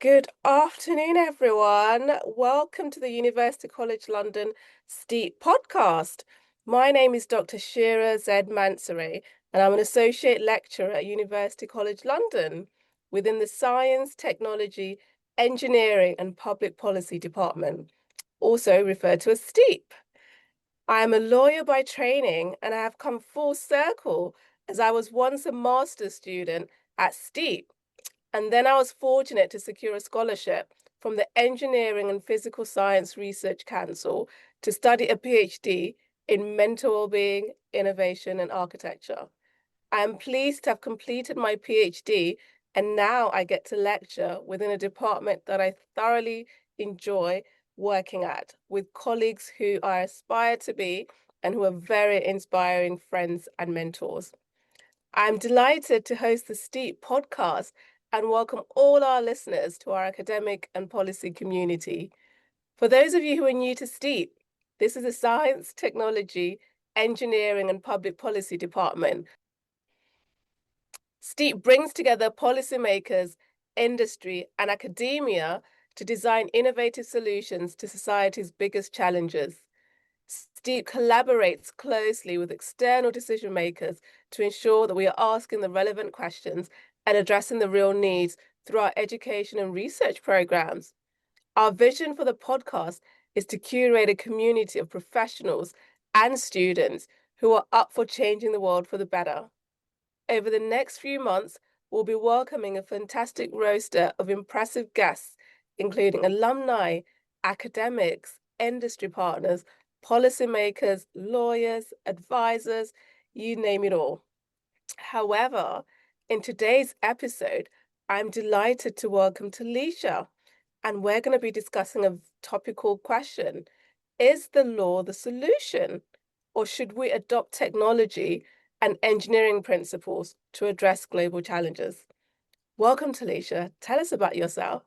Good afternoon, everyone. Welcome to the University College London STEEP podcast. My name is Dr. Shirah Z. Mansaray, and I'm an associate lecturer at University College London within the Science, Technology, Engineering and Public Policy Department, also referred to as STEEP. I am a lawyer by training, and I have come full circle as I was once a master's student at STEEP. And then I was fortunate to secure a scholarship from the Engineering and Physical Science Research Council to study a PhD in mental well-being, innovation, and architecture. I am pleased to have completed my PhD, and now I get to lecture within a department that I thoroughly enjoy working at with colleagues who I aspire to be and who are very inspiring friends and mentors. I'm delighted to host the STEEP podcast and welcome all our listeners to our academic and policy community. For those of you who are new to STEEP, this is a science, technology, engineering, and public policy department. STEEP brings together policymakers, industry, and academia to design innovative solutions to society's biggest challenges. STEEP collaborates closely with external decision makers to ensure that we are asking the relevant questions and addressing the real needs through our education and research programs. Our vision for the podcast is to curate a community of professionals and students who are up for changing the world for the better. Over the next few months, we'll be welcoming a fantastic roster of impressive guests, including alumni, academics, industry partners, policymakers, lawyers, advisors, you name it all. However, in today's episode, I'm delighted to welcome Telisha, and we're going to be discussing a topical question. Is the law the solution, or should we adopt technology and engineering principles to address global challenges? Welcome, Telisha. Tell us about yourself.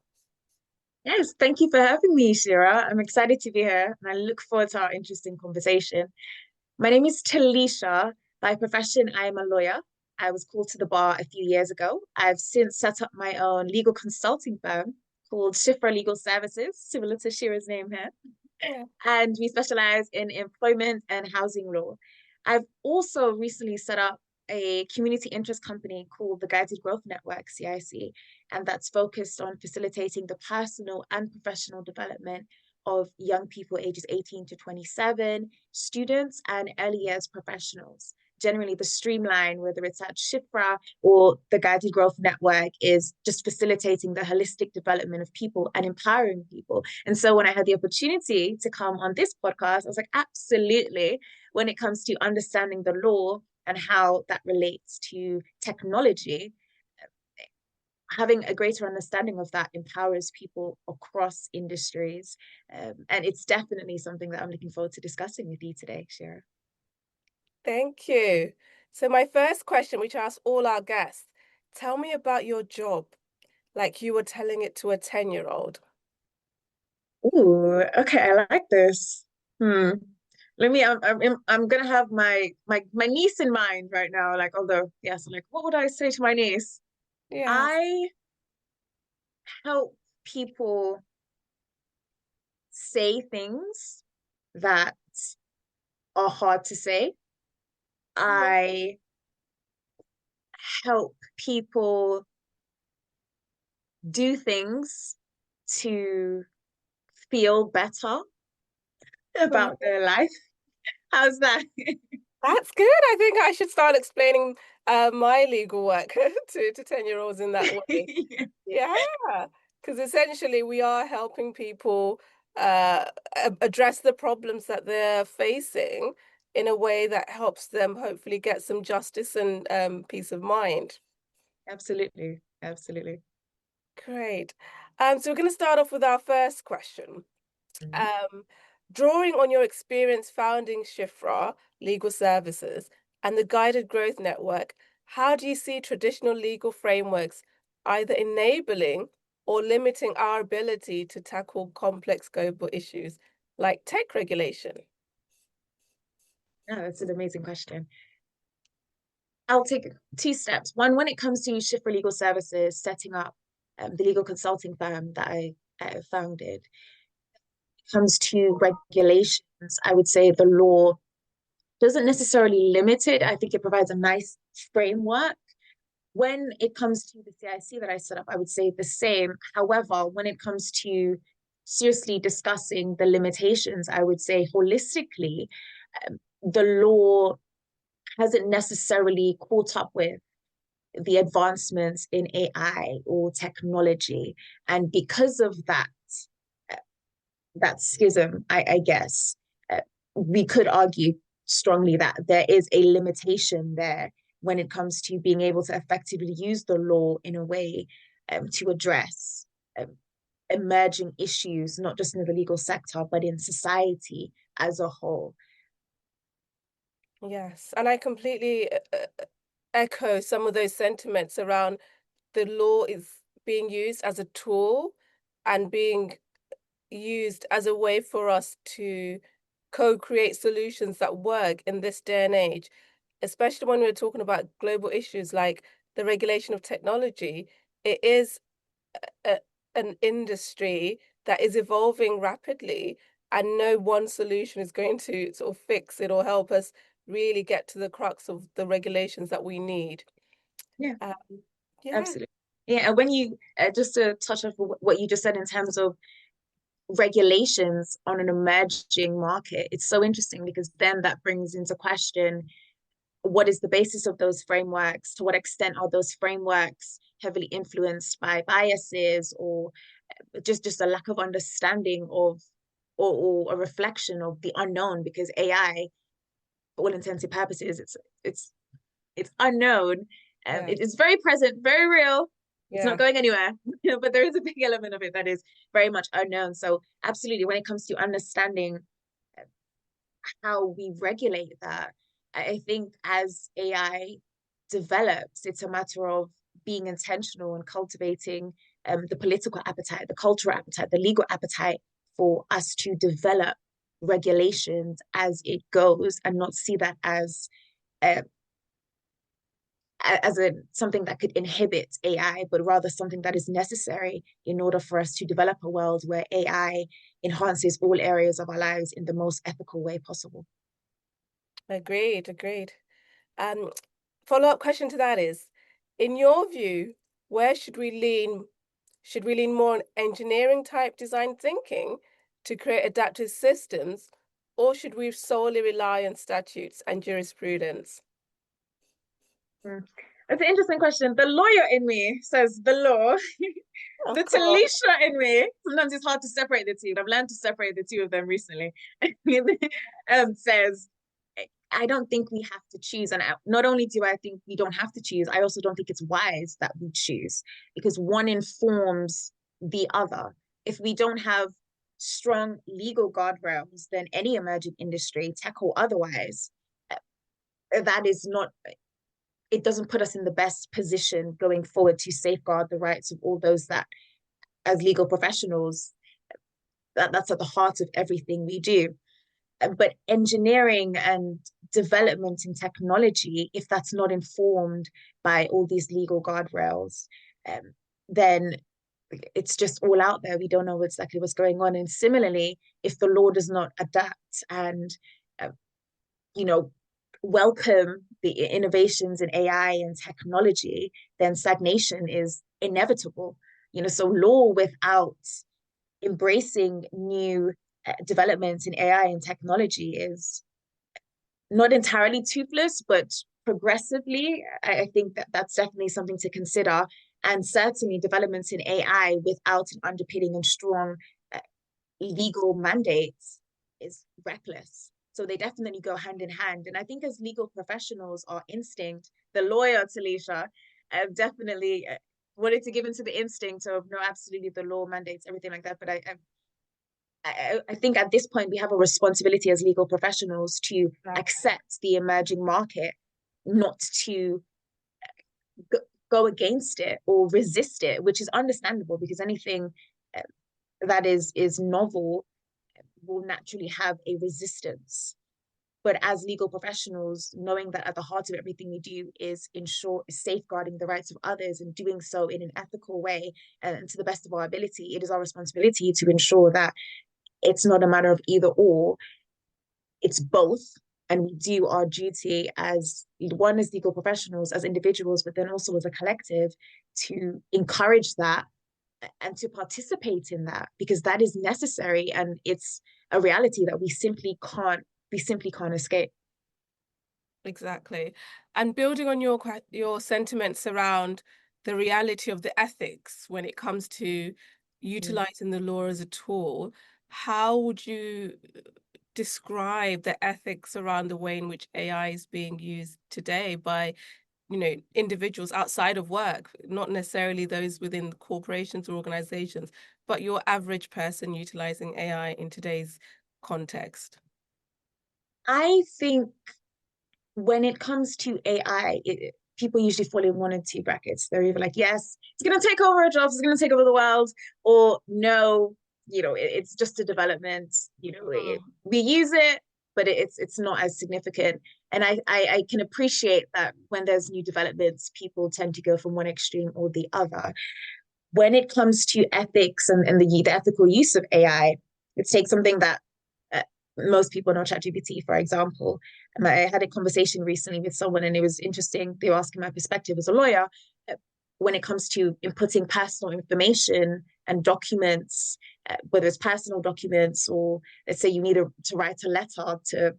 Yes, thank you for having me, Shira. I'm excited to be here and I look forward to our interesting conversation. My name is Telisha. By profession, I am a lawyer. I was called to the bar a few years ago. I've since set up my own legal consulting firm called Shiphrah Legal Services, similar to Shira's name here. Yeah. And we specialize in employment and housing law. I've also recently set up a community interest company called the Guided Growth Network, C.I.C, and that's focused on facilitating the personal and professional development of young people ages 18 to 27, students, and early years professionals. Generally, the streamline, whether it's at Shiphrah or the Guided Growth Network, is just facilitating the holistic development of people and empowering people. And so when I had the opportunity to come on this podcast, I was like, absolutely, when it comes to understanding the law and how that relates to technology, having a greater understanding of that empowers people across industries. And it's definitely something that I'm looking forward to discussing with you today, Shira. Thank you. So, my first question, which I ask all our guests, tell me about your job, like you were telling it to a 10-year-old. Ooh, okay, I like this. Hmm. Let me. I'm gonna have my niece in mind right now. Like, although yes, like, what would I say to my niece? Yes. I help people say things that are hard to say. Yeah. I help people do things to feel better Right. about their life. How's that? That's good. I think I should start explaining my legal work to 10-year-olds in that way. Yeah, because essentially we are helping people address the problems that they're facing in a way that helps them hopefully get some justice and peace of mind. Absolutely. Absolutely. Great. So we're going to start off with our first question. Mhm. Um, Drawing on your experience founding Shiphrah Legal Services and the Guided Growth Network, how do you see traditional legal frameworks either enabling or limiting our ability to tackle complex global issues like tech regulation? Yeah, that's an amazing question. I'll take two steps. One, when it comes to Shiphrah Legal Services setting up the legal consulting firm that I founded. Comes to regulations, I would say the law doesn't necessarily limit it. I think it provides a nice framework. When it comes to the C.I.C that I set up, I would say the same. However, when it comes to seriously discussing the limitations, I would say holistically, the law hasn't necessarily caught up with the advancements in AI or technology. And because of that schism, I guess, we could argue strongly that there is a limitation there when it comes to being able to effectively use the law in a way to address um, emerging issues, not just in the legal sector, but in society as a whole. Yes, and I completely echo some of those sentiments around the law is being used as a tool and being used as a way for us to co-create solutions that work in this day and age, especially when we're talking about global issues like the regulation of technology. It is a, an industry that is evolving rapidly, and no one solution is going to sort of fix it or help us really get to the crux of the regulations that we need. Yeah, Um, yeah, absolutely. Yeah, and when you just to touch on what you just said in terms of regulations on an emerging market, it's so interesting because then that brings into question what is the basis of those frameworks? To what extent are those frameworks heavily influenced by biases or just a lack of understanding of or a reflection of the unknown? Because AI, for all intents and purposes, it's unknown. yeah, It is very present, very real. It's not yeah, going anywhere, but there is a big element of it that is very much unknown. So, absolutely, when it comes to understanding how we regulate that, I think as AI develops, it's a matter of being intentional and cultivating the political appetite, the cultural appetite, the legal appetite for us to develop regulations as it goes and not see that uh, as a something that could inhibit AI, but rather something that is necessary in order for us to develop a world where AI enhances all areas of our lives in the most ethical way possible. agreed, agreed. Um, Follow-up question to that is, in your view, where should we lean? Should we lean more on engineering type design thinking to create adaptive systems, or should we solely rely on statutes and jurisprudence? Mm. That's an interesting question. The lawyer in me says the law. Of The course. Telisha in me, sometimes it's hard to separate the two. I've learned to separate the two of them recently. Says, I don't think we have to choose. And not only do I think we don't have to choose, I also don't think it's wise that we choose because one informs the other. If we don't have strong legal guardrails, then any emerging industry, tech or otherwise, that is not it doesn't put us in the best position going forward to safeguard the rights of all those that, as legal professionals, that's at the heart of everything we do. But engineering and development in technology, if that's not informed by all these legal guardrails, then it's just all out there. We don't know exactly what's going on. And similarly, if the law does not adapt and uh, you know, welcome the innovations in AI and technology, then stagnation is inevitable. So law without embracing new developments in AI and technology is not entirely toothless, but progressively, I think that that's definitely something to consider. And certainly developments in AI without an underpinning and strong uh, legal mandates is reckless. So they definitely go hand in hand. And I think as legal professionals, our instinct, the lawyer, Telisha, definitely wanted to give into the instinct of no, absolutely the law mandates everything like that. But I think at this point we have a responsibility as legal professionals to accept the emerging market, not to go against it or resist it, which is understandable because anything uh, that is novel will naturally have a resistance. But as legal professionals, knowing that at the heart of everything we do is ensure safeguarding the rights of others and doing so in an ethical way and to the best of our ability, it is our responsibility to ensure that it's not a matter of either or, it's both. And we do our duty as one, as legal professionals, as individuals, but then also as a collective to encourage that and to participate in that because that is necessary and it's a reality that we simply can't escape. Exactly. And building on your sentiments around the reality of the ethics when it comes to Mm. utilizing the law as a tool, how would you describe the ethics around the way in which AI is being used today by, individuals outside of work, not necessarily those within corporations or organizations, but your average person utilizing AI in today's context? I think when it comes to AI, people usually fall in one and two brackets. They're either like, yes, it's going to take over our jobs, it's going to take over the world, or no, it's just a development. We use it, but it's not as significant. And I can appreciate that when there's new developments, people tend to go from one extreme or the other. When it comes to ethics and the ethical use of AI, let's take something that uh, most people know, ChatGPT, for example. I had a conversation recently with someone, and it was interesting. They were asking my perspective as a lawyer when it comes to inputting personal information and documents, whether it's personal documents or let's say you need to write a letter to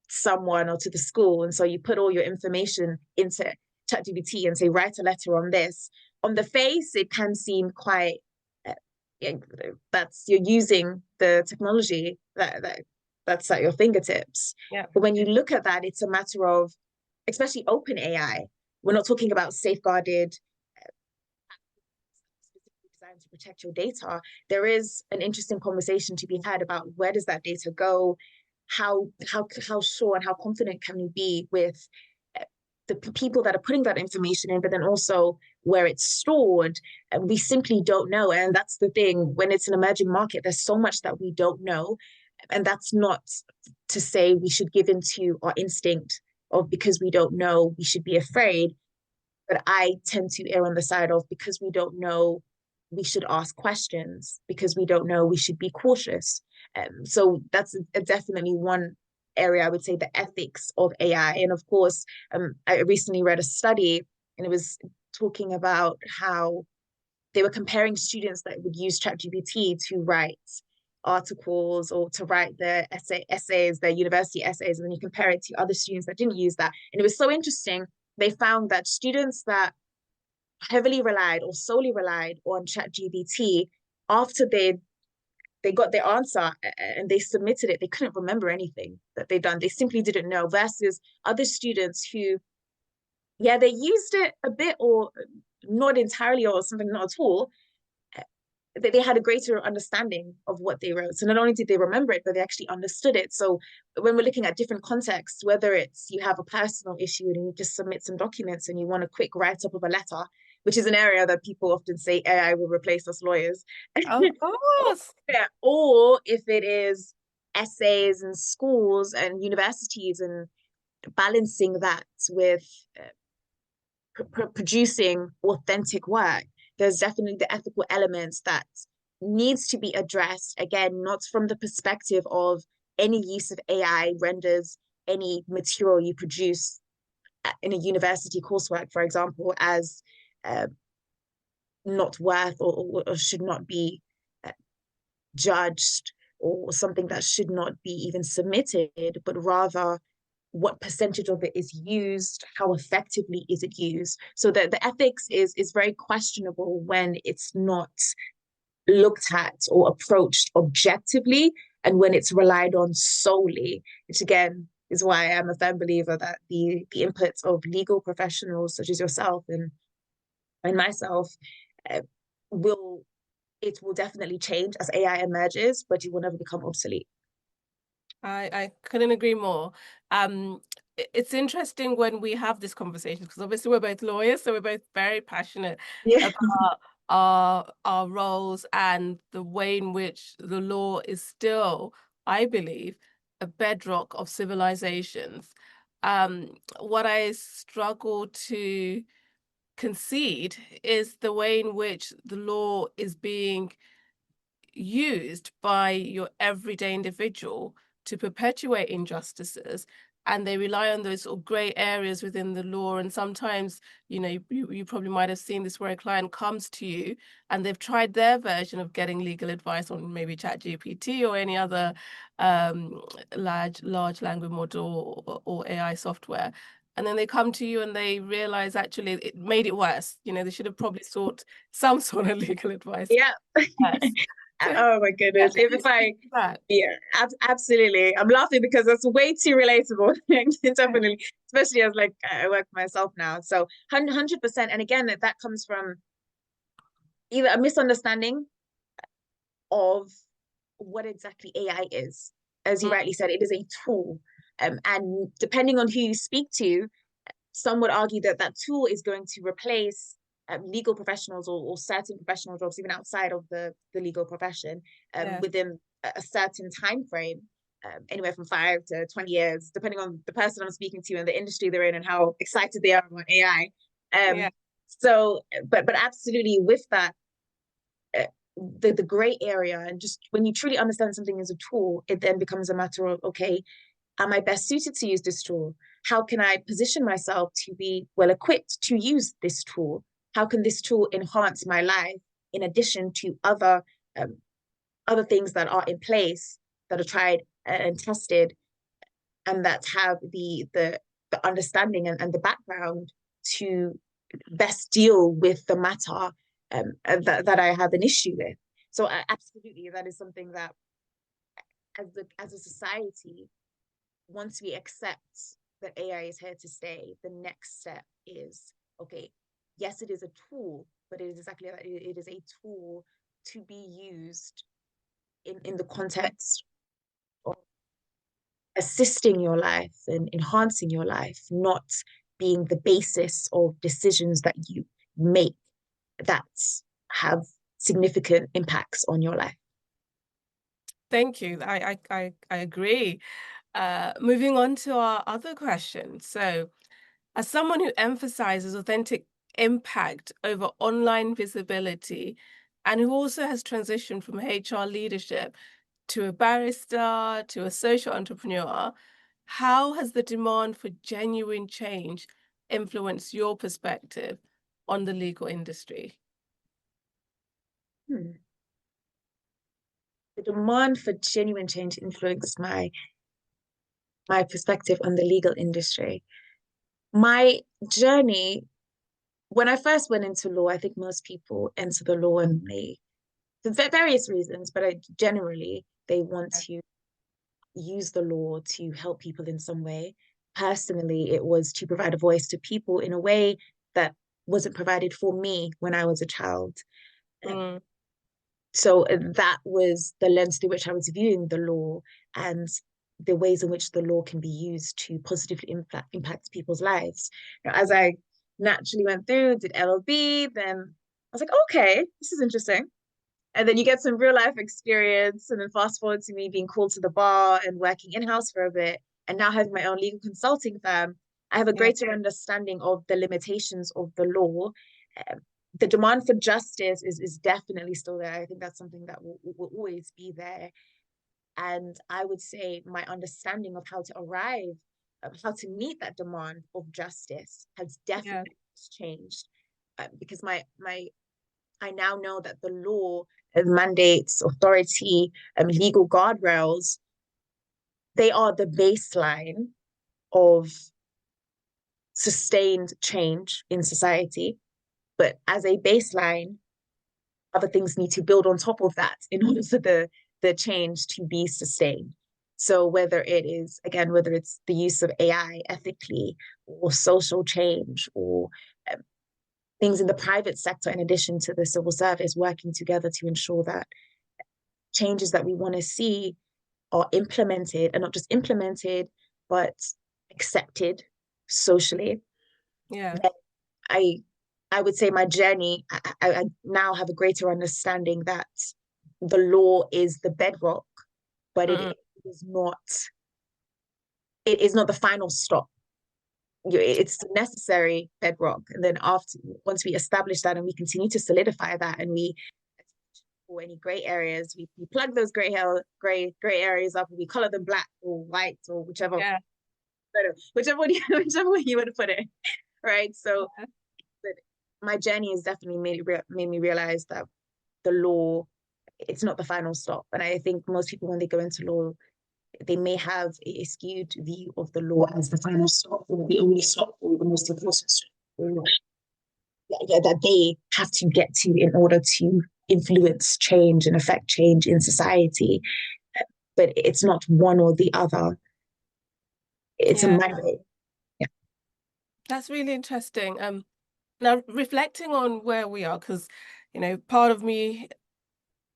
someone or to the school. And so you put all your information into ChatGPT and say, write a letter on this. On the face, it can seem quite that's you're using the technology that's at your fingertips. Yeah. But when you look at that, it's a matter of, especially open AI, we're not talking about safeguarded specifically designed to protect your data. There is an interesting conversation to be had about where does that data go, how sure and how confident can we be with the people that are putting that information in, but then also where it's stored. And we simply don't know. And that's the thing. When it's an emerging market, there's so much that we don't know. And that's not to say we should give into our instinct of because we don't know, we should be afraid. But I tend to err on the side of because we don't know, we should ask questions. Because we don't know, we should be cautious. So that's definitely one area I would say the ethics of AI. And of course, I recently read a study and it was talking about how they were comparing students that would use ChatGPT to write articles or to write their essays, their university essays, and then you compare it to other students that didn't use that. And it was so interesting. They found that students that heavily relied or solely relied on ChatGPT after they got their answer and they submitted it, they couldn't remember anything that they'd done. They simply didn't know. Versus other students who, yeah, they used it a bit or not entirely or something not at all, they had a greater understanding of what they wrote. So not only did they remember it, but they actually understood it. So when we're looking at different contexts, whether it's you have a personal issue and you just submit some documents and you want a quick write up of a letter, which is an area that people often say AI will replace us lawyers. Of course. Yeah. Or if it is essays in schools and universities and balancing that with producing authentic work, there's definitely the ethical elements that needs to be addressed. Again, not from the perspective of any use of AI renders any material you produce in a university coursework, for example, as uh, not worth or should not be uh, judged or something that should not be even submitted, but rather what percentage of it is used, how effectively is it used. So the ethics is very questionable when it's not looked at or approached objectively and when it's relied on solely, which again is why I'm a firm believer that the inputs of legal professionals such as yourself and myself uh, will it will definitely change as AI emerges, but it will never become obsolete. I couldn't agree more. It's interesting when we have this conversation because obviously we're both lawyers, so we're both very passionate Yeah. about our roles and the way in which the law is still, I believe, a bedrock of civilizations. What I struggle to concede is the way in which the law is being used by your everyday individual to perpetuate injustices. And they rely on those sort of grey areas within the law. And sometimes, you probably might have seen this where a client comes to you and they've tried their version of getting legal advice on maybe ChatGPT or any other um, large language model or AI software. And then they come to you and they realize actually it made it worse. They should have probably sought some sort of legal advice Yeah. first. So Oh my yeah, goodness. If I, that. yeah, absolutely. I'm laughing because that's way too relatable. Definitely, especially as like I work for myself now. So 100%. And again, that comes from either a misunderstanding of what exactly AI is. As you Mm, rightly said, it is a tool. And depending on who you speak to, some would argue that that tool is going to replace legal professionals or certain professional jobs, even outside of the legal profession, yes, within a certain time frame, anywhere from 5 to 20 years, depending on the person I'm speaking to and the industry they're in and how excited they are about AI. yeah, But absolutely with that, uh, the gray area, and just when you truly understand something as a tool, it then becomes a matter of, okay, am I best suited to use this tool? How can I position myself to be well equipped to use this tool? How can this tool enhance my life in addition to um, other things that are in place that are tried and tested and that have the understanding and the background to best deal with the matter that I have an issue with. So absolutely, that is something that as a society, once we accept that AI is here to stay, the next step is, okay, yes, it is a tool, but it is exactly that. It is a tool to be used in the context of assisting your life and enhancing your life, not being the basis of decisions that you make that have significant impacts on your life. thank you. I agree. Moving on to our other question. So, as someone who emphasizes authentic impact over online visibility and who also has transitioned from HR leadership to a barrister to a social entrepreneur, how has the demand for genuine change influenced your perspective on the legal industry? Hmm. The demand for genuine change influenced my perspective on the legal industry. My journey, when I first went into law, I think most people enter the law and they, for various reasons, but generally they want Yeah. to use the law to help people in some way. Personally, it was to provide a voice to people in a way that wasn't provided for me when I was a child. Mm, So that was the lens through which I was viewing the law and the ways in which the law can be used to positively impact people's lives. Now, as I naturally went through, did LLB, then I was like, okay, this is interesting. And then you get some real life experience, and then fast forward to me being called to the bar and working in house for a bit, and now having my own legal consulting firm. I have a yeah, greater understanding of the limitations of the law. Um, the demand for justice is definitely still there. I think that's something that will always be there. And I would say my understanding of how to arrive, how to meet that demand of justice has yeah, definitely changed. Because my I now know that the law mandates, authority, legal guardrails, they are the baseline of sustained change in society. But as a baseline, other things need to build on top of that in order for the change to be sustained. So whether it is, again, whether it's the use of AI ethically or social change or um, things in the private sector, in addition to the civil service, working together to ensure that changes that we want to see are implemented and not just implemented, but accepted socially, yeah. then I I would say my journey, I now have a greater understanding that the law is the bedrock, but it Mm, is not. it is not the final stop. It's necessary bedrock. And then after, once we establish that and we continue to solidify that, and we, for any gray areas, we plug those gray areas up, and we color them black or white or Yeah. whichever way you want to put it, right? So, but my journey has definitely made me realize that the law, it's not the final stop. And I think most people, when they go into law, they may have a skewed view of the law as the final stop, or the only stop, or the most important stop, or that they have to get to in order to influence change and affect change in society. But it's not one or the other. It's a Yeah. mandate. Yeah. That's really interesting. Now reflecting on where we are, because part of me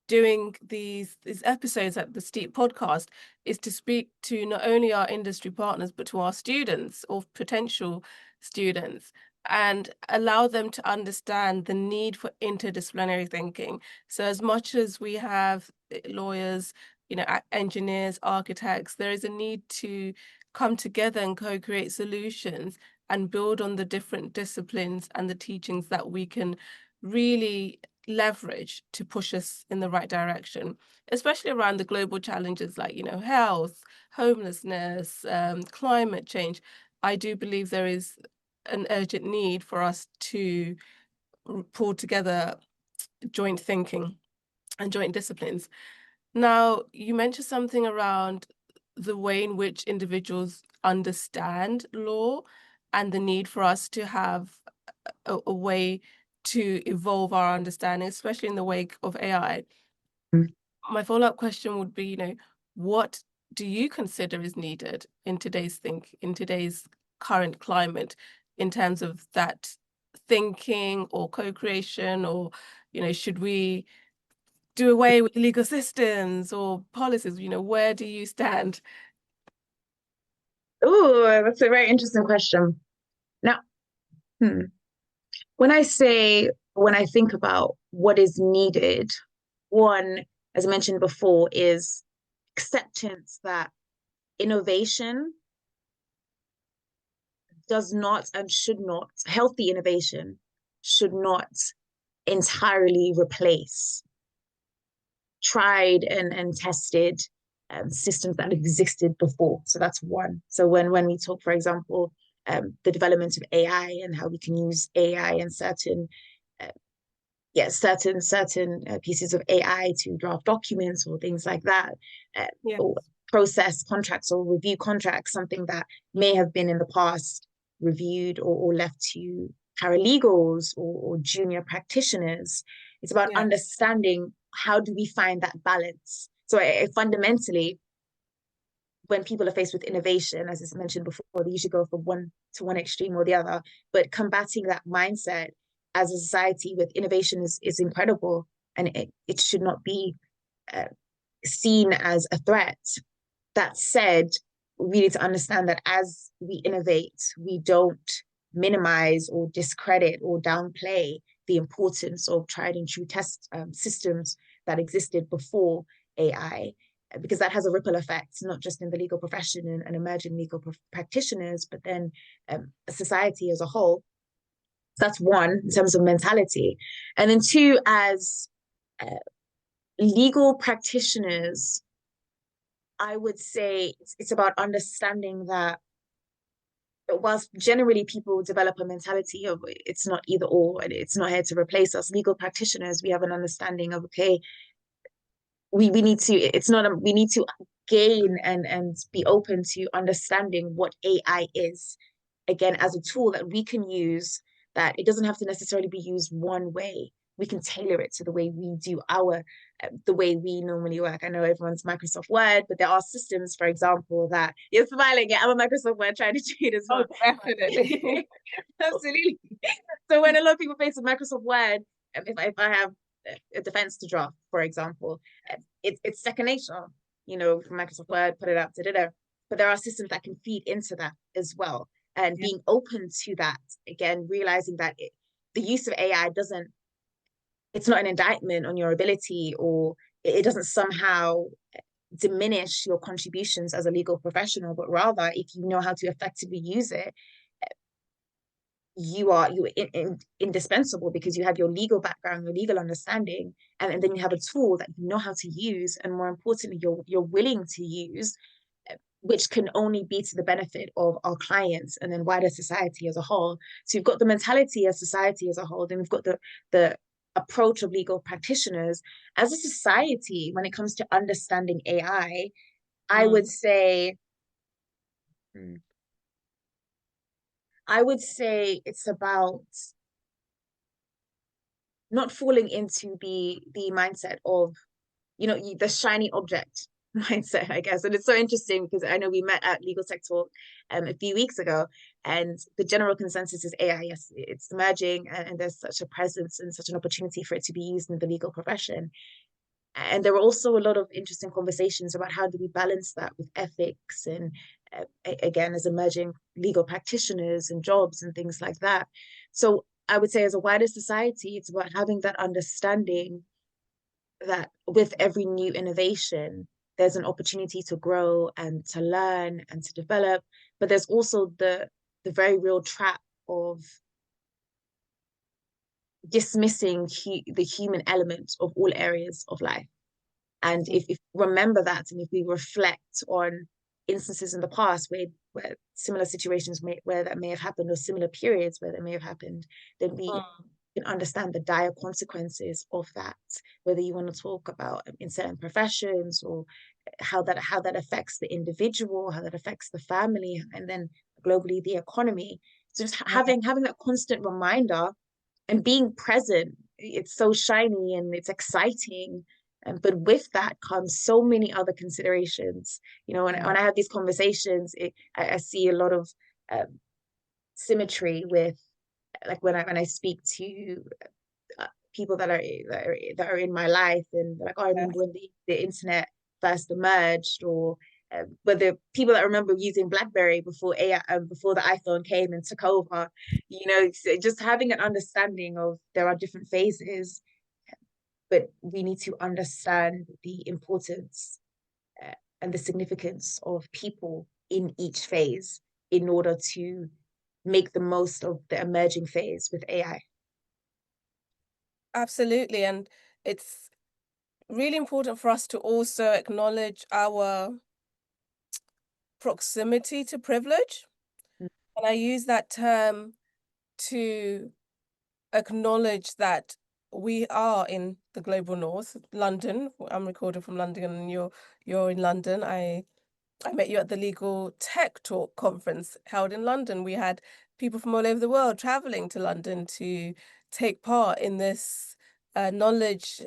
doing these episodes at the Steep podcast is to speak to not only our industry partners but to our students or potential students, and allow them to understand the need for interdisciplinary thinking. So as much as we have lawyers, engineers, architects, there is a need to come together and co-create solutions and build on the different disciplines and the teachings that we can really leverage to push us in the right direction, especially around the global challenges like, health, homelessness, climate change. I do believe there is an urgent need for us to pull together joint thinking and joint disciplines. Now, you mentioned something around the way in which individuals understand law and the need for us to have a way to evolve our understanding, especially in the wake of AI. Mm. My follow-up question would be, what do you consider is needed in today's current climate in terms of that thinking or co-creation, or, should we do away with legal systems or policies? Where do you stand? Oh, that's a very interesting question. Now, hmm, when I think about what is needed, one, as I mentioned before, is acceptance that innovation does not and should not, healthy innovation should not entirely replace tried and tested systems that existed before. So that's one. So when we talk, for example, the development of AI and how we can use AI in uh, certain pieces of AI to draft documents or things like that, Yeah, or process contracts or review contracts, something that may have been in the past reviewed or left to paralegals or junior practitioners. It's about yeah, understanding how do we find that balance. So fundamentally, when people are faced with innovation, as I mentioned before, they usually go from one extreme or the other. But combating that mindset as a society with innovation is incredible, and it should not be uh, seen as a threat. That said, we need to understand that as we innovate, we don't minimize or discredit or downplay the importance of tried and true test systems that existed before AI, because that has a ripple effect, not just in the legal profession and emerging legal practitioners, but then society as a whole. So that's one in terms of mentality. And then two, as uh, legal practitioners, I would say it's about understanding that whilst generally people develop a mentality of it's not either or and it's not here to replace us, legal practitioners, we have an understanding of, okay, we need to, it's not, we need to gain and be open to understanding what AI is, again, as a tool that we can use, that it doesn't have to necessarily be used one way. We can tailor it to the way we do the way we normally work. I know everyone's Microsoft Word, but there are systems, for example, that you're smiling at. I'm a Microsoft Word trying to cheat as oh, well. definitely. Absolutely. So when a lot of people face with Microsoft Word, if I have a defense to draft, for example, it's second nature, from Microsoft Word, put it up, da, da, da. But there are systems that can feed into that as well. And Yeah, being open to that, again, realizing that the use of AI it's not an indictment on your ability, or it doesn't somehow diminish your contributions as a legal professional, but rather if you know how to effectively use it, you're indispensable because you have your legal background, your legal understanding, and then you have a tool that you know how to use, and more importantly, you're willing to use, which can only be to the benefit of our clients and then wider society as a whole. So you've got the mentality as society as a whole, then we've got the approach of legal practitioners as a society. When it comes to understanding AI, I would Mm. say I would say it's about not falling into the mindset of, the shiny object mindset, I guess. And it's so interesting because I know we met at Legal Tech Talk a few weeks ago, and the general consensus is AI. Yes, it's emerging, and there's such a presence and such an opportunity for it to be used in the legal profession. And there were also a lot of interesting conversations about how do we balance that with ethics and, again, as emerging legal practitioners and jobs and things like that. So I would say as a wider society, it's about having that understanding that with every new innovation, there's an opportunity to grow and to learn and to develop. But there's also the very real trap of dismissing the human element of all areas of life. And if we remember that, and if we reflect on instances in the past where similar situations where that may have happened, or similar periods where that may have happened, then we can understand the dire consequences of that. Whether you want to talk about in certain professions, or how that affects the individual, how that affects the family, and then globally the economy. So just Yeah, having that constant reminder and being present. It's so shiny and it's exciting. But with that comes so many other considerations. When I have these conversations, I see a lot of symmetry with, like, when I speak to people that are in my life, and like, oh, I yeah. remember when the internet first emerged, or but the people that remember using BlackBerry before AI, before the iPhone came and took over, so just having an understanding of there are different phases, but we need to understand the importance uh, and the significance of people in each phase in order to make the most of the emerging phase with AI. Absolutely. And it's really important for us to also acknowledge our proximity to privilege. And I use that term to acknowledge that we are in the global north, London. I'm recording from London and you're in London. I met you at the Legal Tech Talk conference held in London. We had people from all over the world traveling to London to take part in this knowledge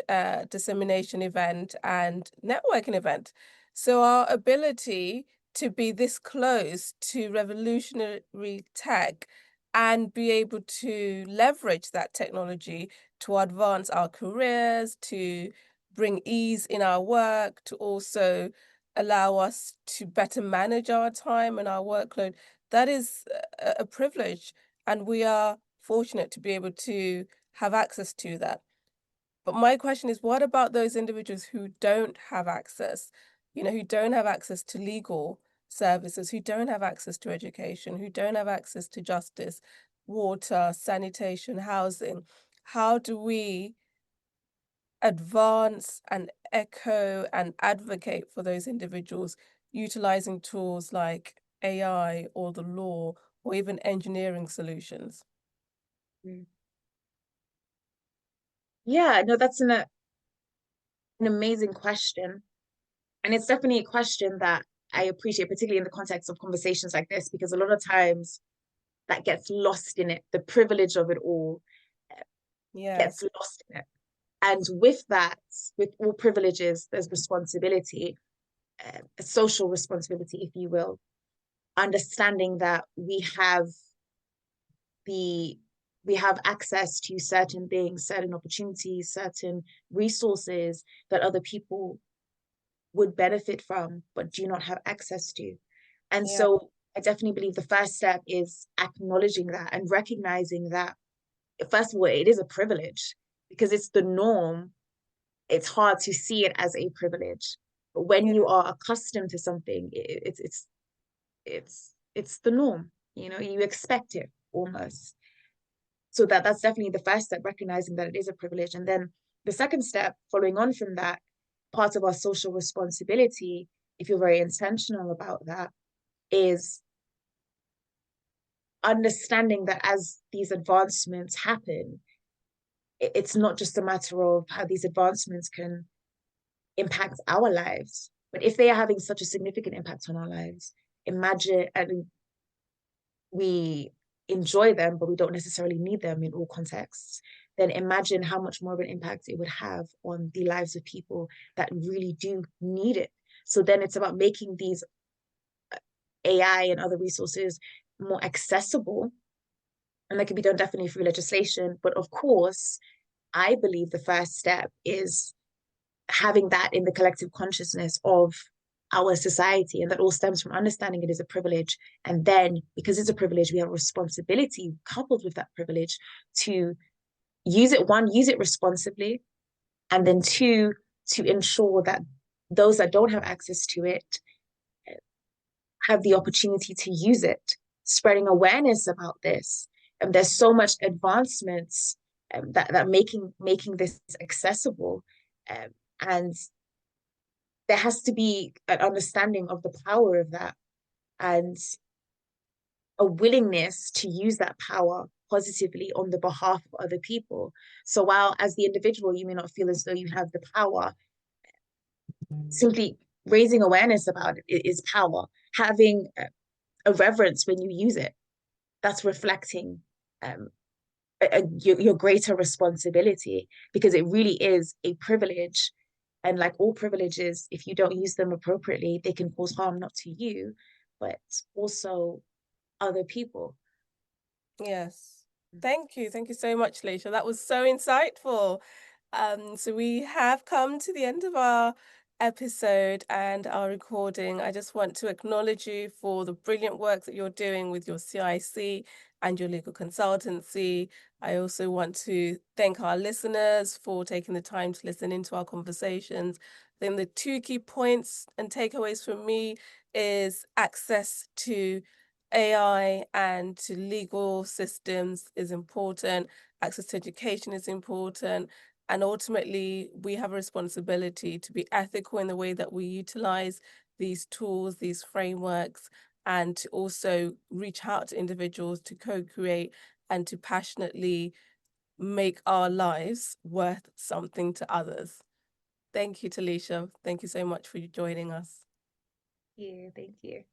dissemination event and networking event. So our ability to be this close to revolutionary tech and be able to leverage that technology to advance our careers, to bring ease in our work, to also allow us to better manage our time and our workload. That is a privilege, and we are fortunate to be able to have access to that. But my question is, what about those individuals who don't have access, who don't have access to legal services, who don't have access to education, who don't have access to justice, water, sanitation, housing? How do we advance and echo and advocate for those individuals utilizing tools like AI or the law or even engineering solutions? Mm. Yeah, no, that's an amazing question. And it's definitely a question that I appreciate, particularly in the context of conversations like this, because a lot of times that gets lost in it. The privilege of it all gets Yes. lost in it. And with that, with all privileges, there's responsibility, a social responsibility, if you will, understanding that the we have access to certain things, certain opportunities, certain resources that other people would benefit from, but do not have access to. And Yeah. so I definitely believe the first step is acknowledging that and recognizing that, first of all, it is a privilege because it's the norm. It's hard to see it as a privilege. But when Yeah. you are accustomed to something, it's the norm. You expect it almost. So that's definitely the first step, recognizing that it is a privilege. And then the second step, following on from that, part of our social responsibility, if you're very intentional about that, is understanding that as these advancements happen, it's not just a matter of how these advancements can impact our lives, but if they are having such a significant impact on our lives, imagine, and we enjoy them, but we don't necessarily need them in all contexts, then imagine how much more of an impact it would have on the lives of people that really do need it. So then it's about making these AI and other resources more accessible. And that can be done definitely through legislation. But of course, I believe the first step is having that in the collective consciousness of our society. And that all stems from understanding it is a privilege. And then, because it's a privilege, we have a responsibility coupled with that privilege to use it, one, use it responsibly, and then two, to ensure that those that don't have access to it have the opportunity to use it, spreading awareness about this. And there's so much advancements that making this accessible, um, and there has to be an understanding of the power of that and a willingness to use that power positively on the behalf of other people. So while as the individual you may not feel as though you have the power, simply raising awareness about it is power. Having a reverence when you use it, that's reflecting um, your greater responsibility, because it really is a privilege. And like all privileges, if you don't use them appropriately, they can cause harm not to you, but also other people. Yes. Thank you. Thank you so much, Leisha. That was so insightful. So we have come to the end of our episode and our recording. I just want to acknowledge you for the brilliant work that you're doing with your C.I.C and your legal consultancy. I also want to thank our listeners for taking the time to listen into our conversations. Then the two key points and takeaways from me is access to AI and to legal systems is important, access to education is important, and ultimately we have a responsibility to be ethical in the way that we utilize these tools, these frameworks, and to also reach out to individuals to co-create and to passionately make our lives worth something to others. Thank you, Telisha. Thank you so much for joining us. Yeah, thank you.